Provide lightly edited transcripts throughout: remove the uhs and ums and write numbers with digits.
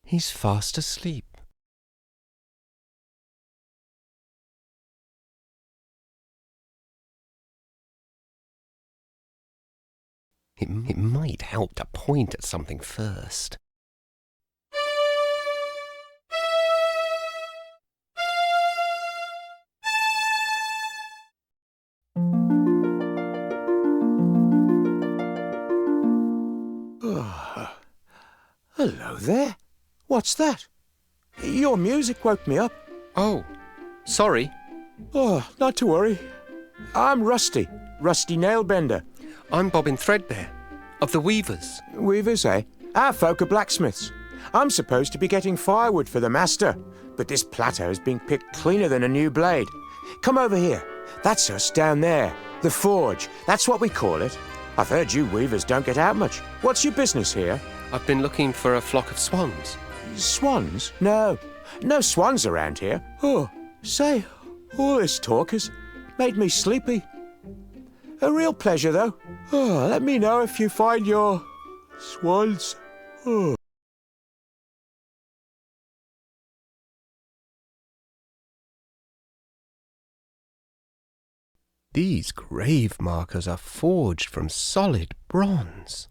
He's fast asleep. It might help to point at something first. Oh, hello there. What's that? Your music woke me up. Oh, sorry. Oh, not to worry. I'm Rusty Nailbender. I'm Bobbin Threadbare, of the Weavers. Weavers, eh? Our folk are blacksmiths. I'm supposed to be getting firewood for the master, but this plateau is being picked cleaner than a new blade. Come over here. That's us down there. The forge. That's what we call it. I've heard you weavers don't get out much. What's your business here? I've been looking for a flock of swans. Swans? No. No swans around here. Oh, say, all this talk has made me sleepy. A real pleasure, though. Oh, let me know if you find your swans. Oh. These grave markers are forged from solid bronze.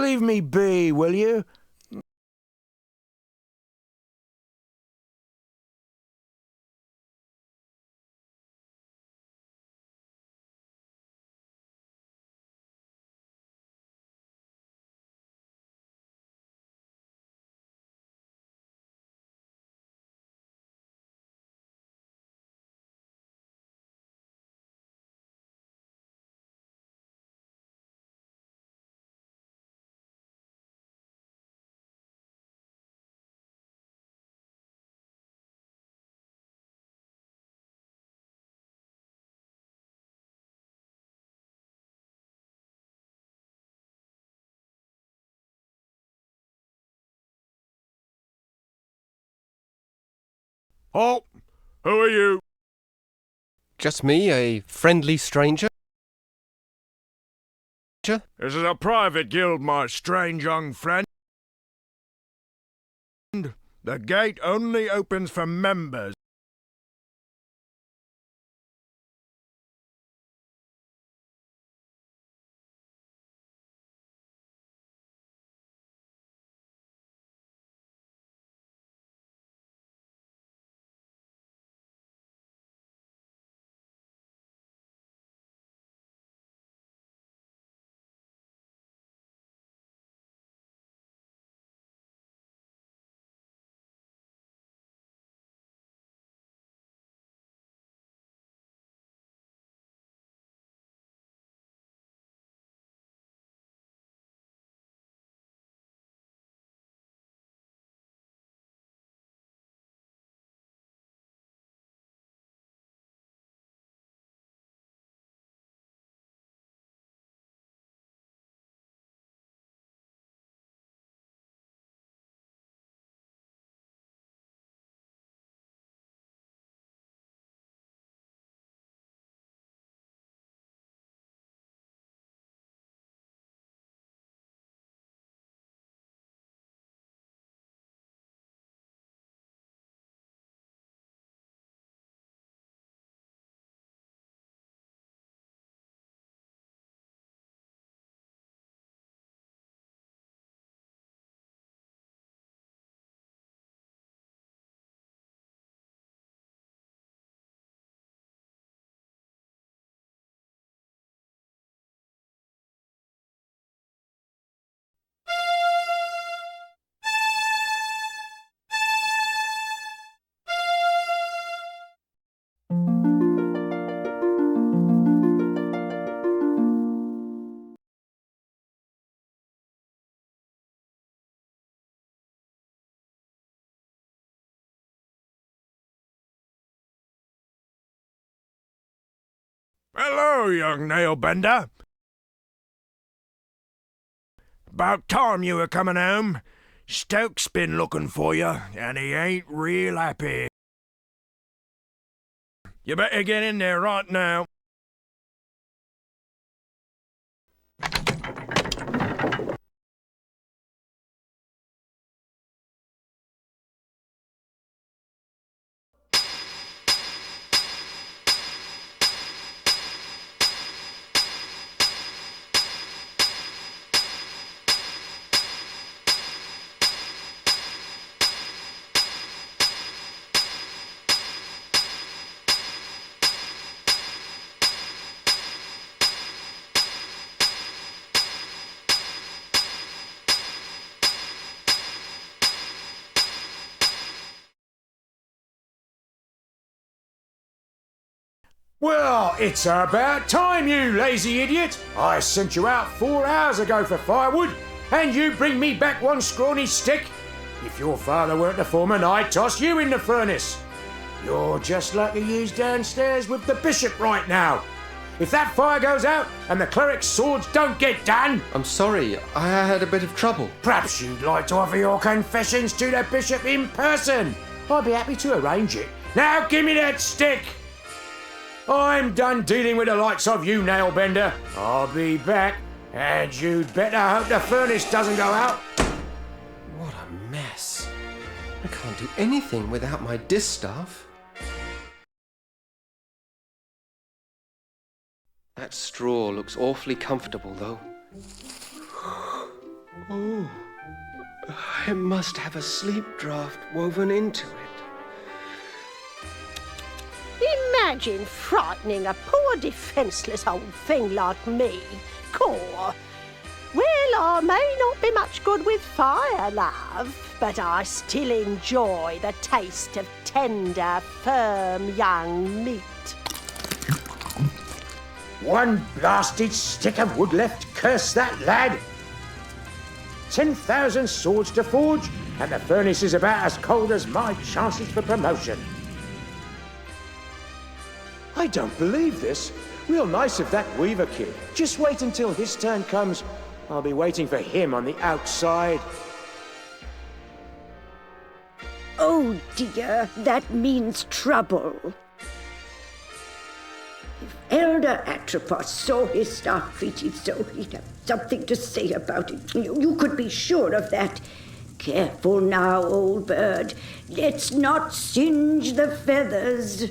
Leave me be, will you? Oh, who are you? Just me, a friendly stranger? This is a private guild, my strange young friend. The gate only opens for members. Hello, young nail bender. About time you were coming home. Stoke's been looking for you, and he ain't real happy. You better get in there right now. Well, it's about time, you lazy idiot. I sent you out 4 hours ago for firewood, and you bring me back one scrawny stick. If your father weren't the foreman, I'd toss you in the furnace. You're just like the ewes downstairs with the bishop right now. If that fire goes out and the cleric's swords don't get done... I'm sorry, I had a bit of trouble. Perhaps you'd like to offer your confessions to the bishop in person. I'd be happy to arrange it. Now give me that stick. I'm done dealing with the likes of you, Nailbender. I'll be back, and you'd better hope the furnace doesn't go out. What a mess. I can't do anything without my distaff. That straw looks awfully comfortable, though. Oh, it must have a sleep draught woven into it. Imagine frightening a poor defenceless old thing like me. Caw. Well, I may not be much good with fire, love, but I still enjoy the taste of tender, firm young meat. One blasted stick of wood left, curse that lad. 10,000 swords to forge, and the furnace is about as cold as my chances for promotion. I don't believe this. Real nice of that Weaver kid. Just wait until his turn comes. I'll be waiting for him on the outside. Oh dear, that means trouble. If Elder Atropos saw his staff treated so, he'd have something to say about it. You could be sure of that. Careful now, old bird. Let's not singe the feathers.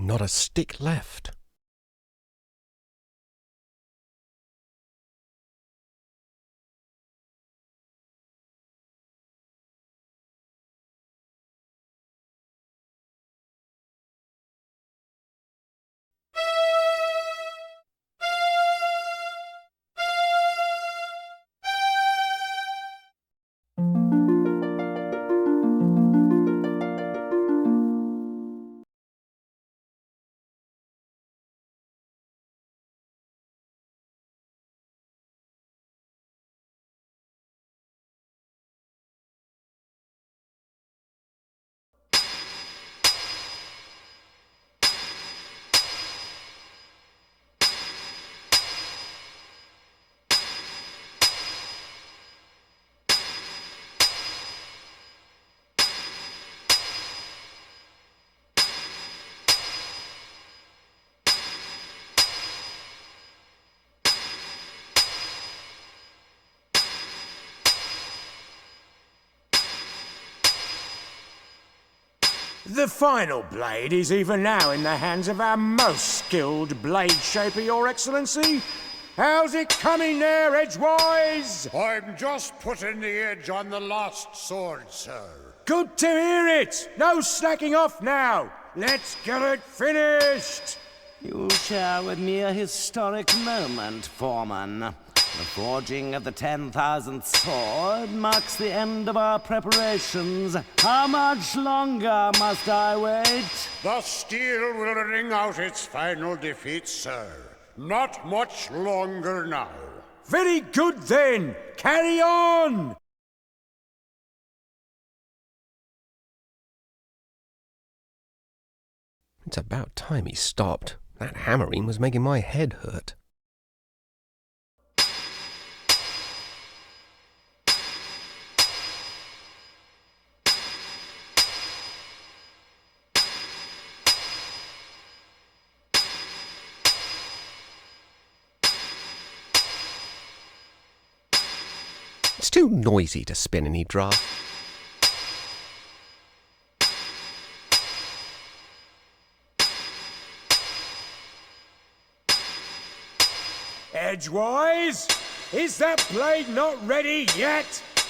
Not a stick left. The final blade is even now in the hands of our most skilled blade shaper, Your Excellency. How's it coming there, Edgewise? I'm just putting the edge on the last sword, sir. Good to hear it. No slacking off now. Let's get it finished. You'll share with me a historic moment, Foreman. The forging of the 10,000th sword marks the end of our preparations. How much longer must I wait? The steel will ring out its final defeat, sir. Not much longer now. Very good then. Carry on. It's about time he stopped. That hammering was making my head hurt. It's too noisy to spin any draft. Edgewise, is that blade not ready yet?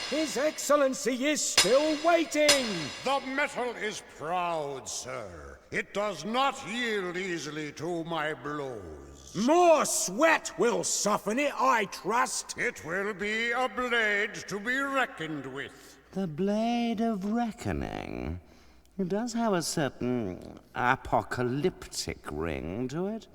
His Excellency is still waiting. The metal is proud, sir. It does not yield easily to my blows. More sweat will soften it, I trust. It will be a blade to be reckoned with. The Blade of Reckoning. It does have a certain apocalyptic ring to it.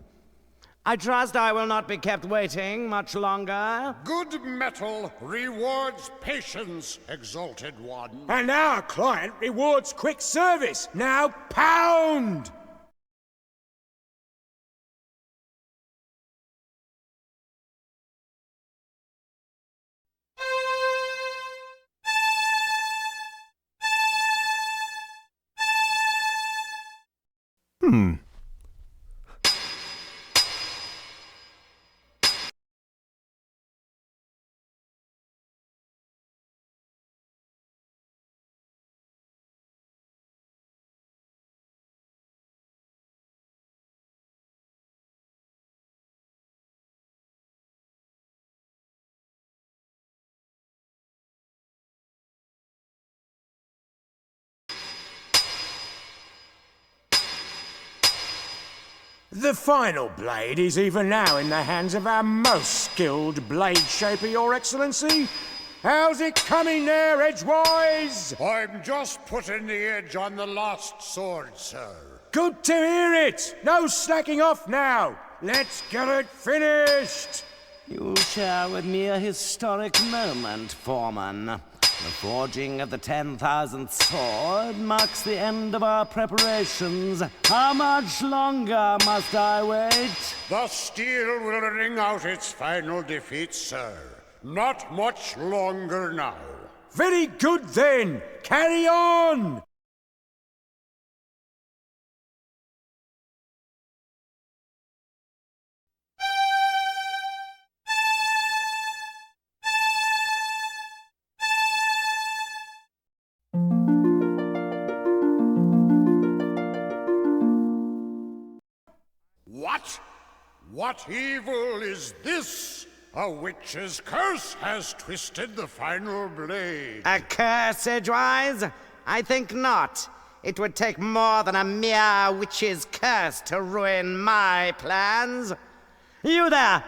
I trust I will not be kept waiting much longer. Good metal rewards patience, exalted one. And our client rewards quick service. Now pound! The final blade is even now in the hands of our most skilled blade shaper, Your Excellency. How's it coming there, Edgewise? I'm just putting the edge on the last sword, sir. Good to hear it. No slacking off now. Let's get it finished. You'll share with me a historic moment, Foreman. The forging of the 10,000th sword marks the end of our preparations. How much longer must I wait? The steel will ring out its final defeat, sir. Not much longer now. Very good then. Carry on. What? What evil is this? A witch's curse has twisted the final blade. A curse, Edgewise? I think not. It would take more than a mere witch's curse to ruin my plans. You there!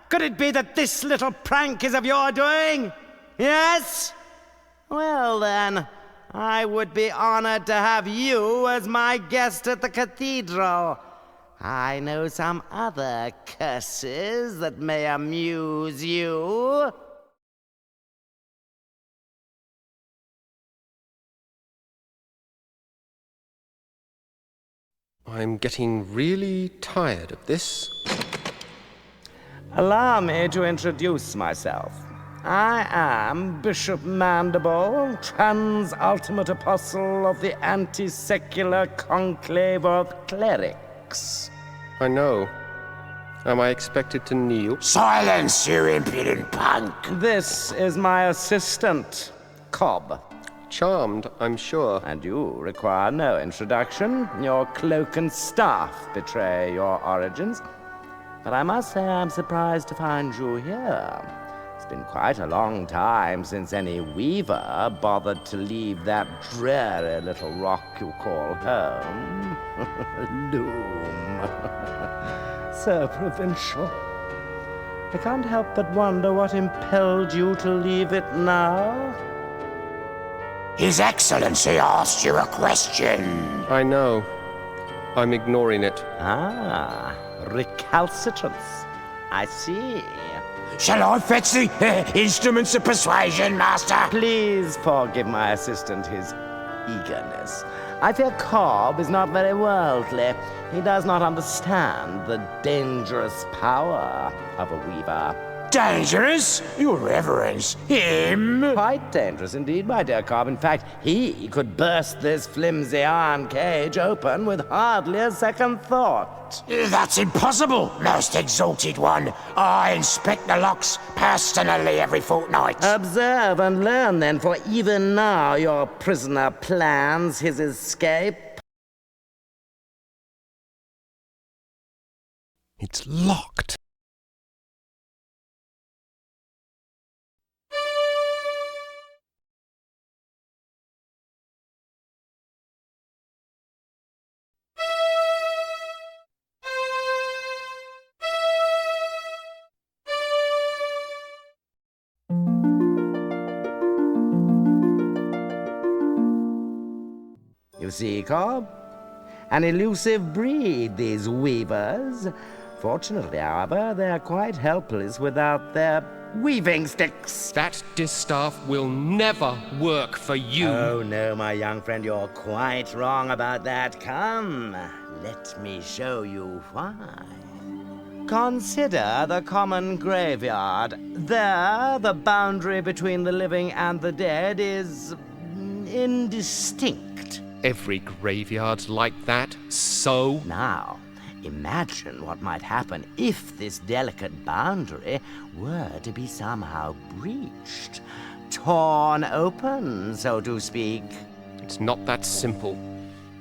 Could it be that this little prank is of your doing? Yes? Well then, I would be honored to have you as my guest at the cathedral. I know some other curses that may amuse you. I'm getting really tired of this. Allow me to introduce myself. I am Bishop Mandible, trans-ultimate apostle of the anti-secular conclave of clerics. I know. Am I expected to kneel? Silence, you impudent punk. This is my assistant, Cobb. Charmed, I'm sure. And you require no introduction. Your cloak and staff betray your origins. but I must say I'm surprised to find you here. It's been quite a long time since any weaver bothered to leave that dreary little rock you call home. Loom. So provincial. I can't help but wonder what impelled you to leave it now. His Excellency asked you a question. I know. I'm ignoring it. Ah, recalcitrance. I see. Shall I fetch the instruments of persuasion, Master? Please forgive my assistant his eagerness. I fear Cobb is not very worldly. He does not understand the dangerous power of a weaver. Dangerous? Your Reverence, him? Quite dangerous indeed, my dear Cobb. In fact, he could burst this flimsy iron cage open with hardly a second thought. That's impossible, most exalted one. I inspect the locks personally every fortnight. Observe and learn then, for even now your prisoner plans his escape. It's locked. You see, Cobb? An elusive breed, these weavers. Fortunately, however, they're quite helpless without their weaving sticks. That distaff will never work for you. Oh, no, my young friend, you're quite wrong about that. Come, let me show you why. Consider the common graveyard. There, the boundary between the living and the dead is indistinct. Every graveyard's like that, so? Now, imagine what might happen if this delicate boundary were to be somehow breached. Torn open, so to speak. It's not that simple.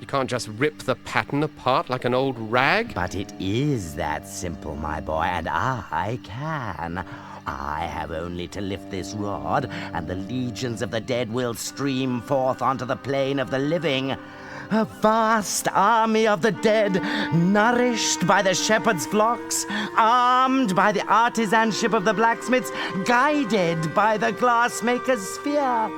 You can't just rip the pattern apart like an old rag. But it is that simple, my boy, and I can. I have only to lift this rod, and the legions of the dead will stream forth onto the plane of the living. A vast army of the dead, nourished by the shepherd's flocks, armed by the artisanship of the blacksmiths, guided by the glassmaker's sphere.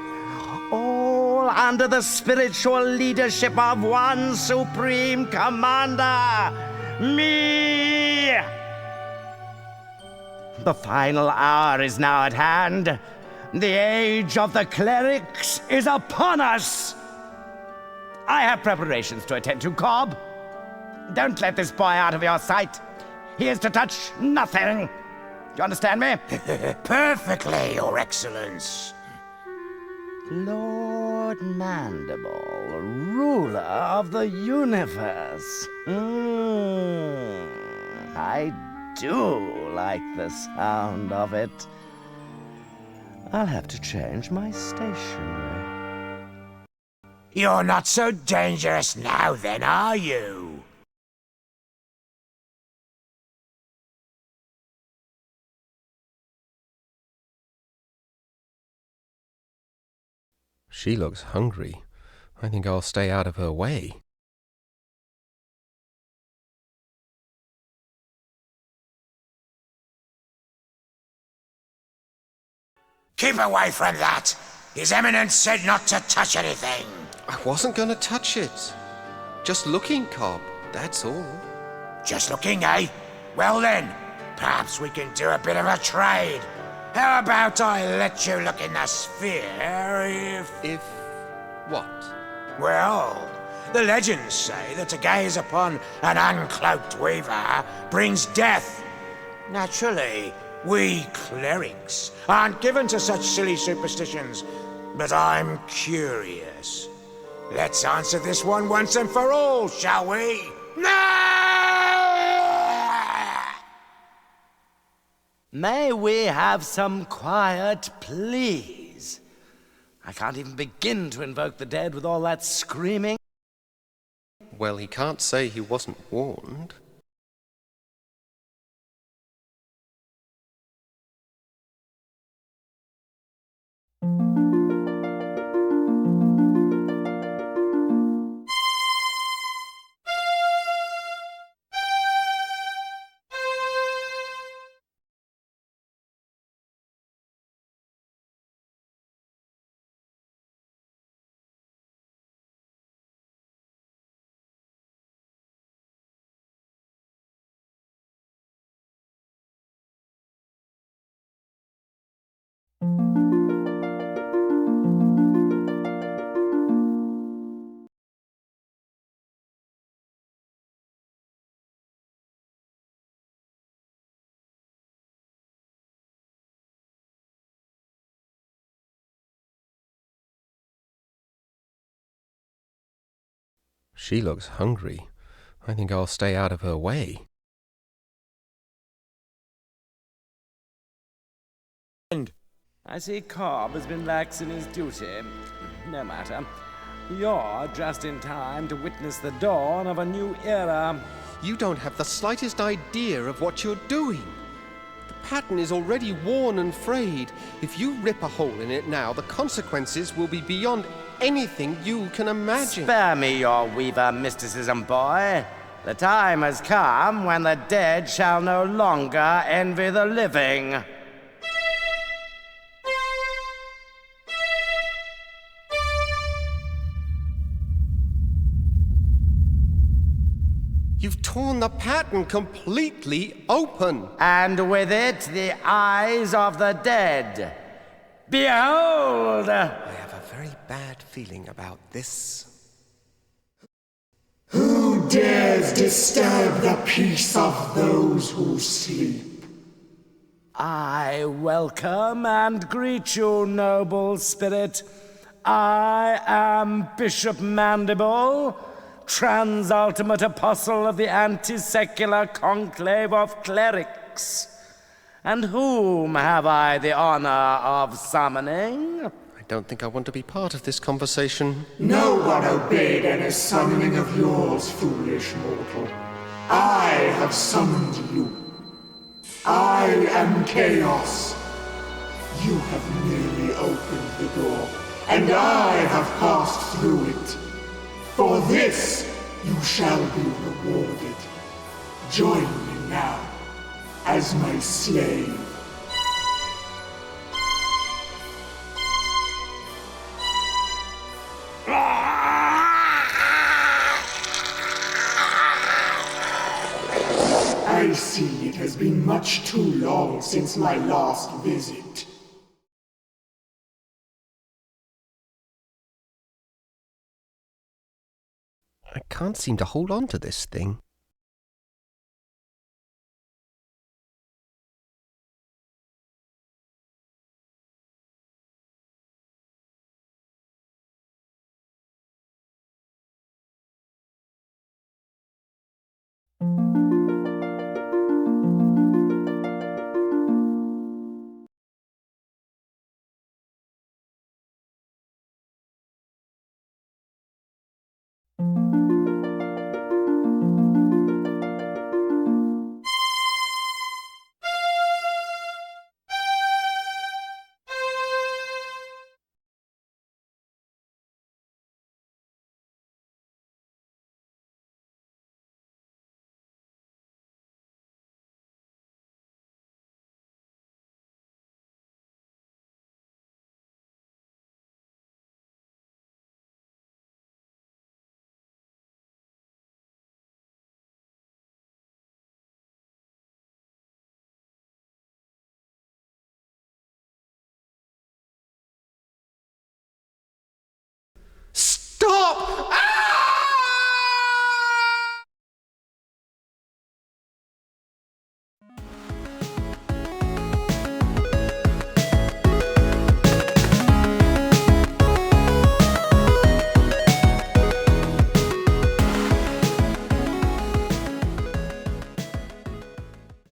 All under the spiritual leadership of one supreme commander, me! The final hour is now at hand. The age of the clerics is upon us. I have preparations to attend to, Cobb. Don't let this boy out of your sight. He is to touch nothing. Do you understand me? Perfectly, Your Excellence. Lord Mandible, ruler of the universe. I do like the sound of it. I'll have to change my stationery. You're not so dangerous now, then, are you? She looks hungry. I think I'll stay out of her way. Keep away from that. His Eminence said not to touch anything. I wasn't going to touch it. Just looking, Cobb, that's all. Just looking, eh? Well then, perhaps we can do a bit of a trade. How about I let you look in the sphere If what? Well, the legends say that to gaze upon an uncloaked weaver brings death. Naturally, we clerics aren't given to such silly superstitions, but I'm curious. Let's answer this one once and for all, shall we? May we have some quiet, please? I can't even begin to invoke the dead with all that screaming. Well, he can't say he wasn't warned. She looks hungry. I think I'll stay out of her way. I see Cobb has been lax in his duty. No matter. You're just in time to witness the dawn of a new era. You don't have the slightest idea of what you're doing. The pattern is already worn and frayed. If you rip a hole in it now, the consequences will be beyond anything you can imagine. Spare me your weaver mysticism, boy. The time has come when the dead shall no longer envy the living. You've torn the pattern completely open. And with it, the eyes of the dead. Behold! I have a very bad feeling about this. Who dares disturb the peace of those who sleep? I welcome and greet you, noble spirit. I am Bishop Mandible, Transultimate Apostle of the Anti-Secular Conclave of Clerics. And whom have I the honor of summoning? I don't think I want to be part of this conversation. No one obeyed any summoning of yours, foolish mortal. I have summoned you. I am Chaos. You have merely opened the door, and I have passed through it. For this, you shall be rewarded. Join me now, as my slave. I see it has been much too long since my last visit. I can't seem to hold on to this thing. Stop!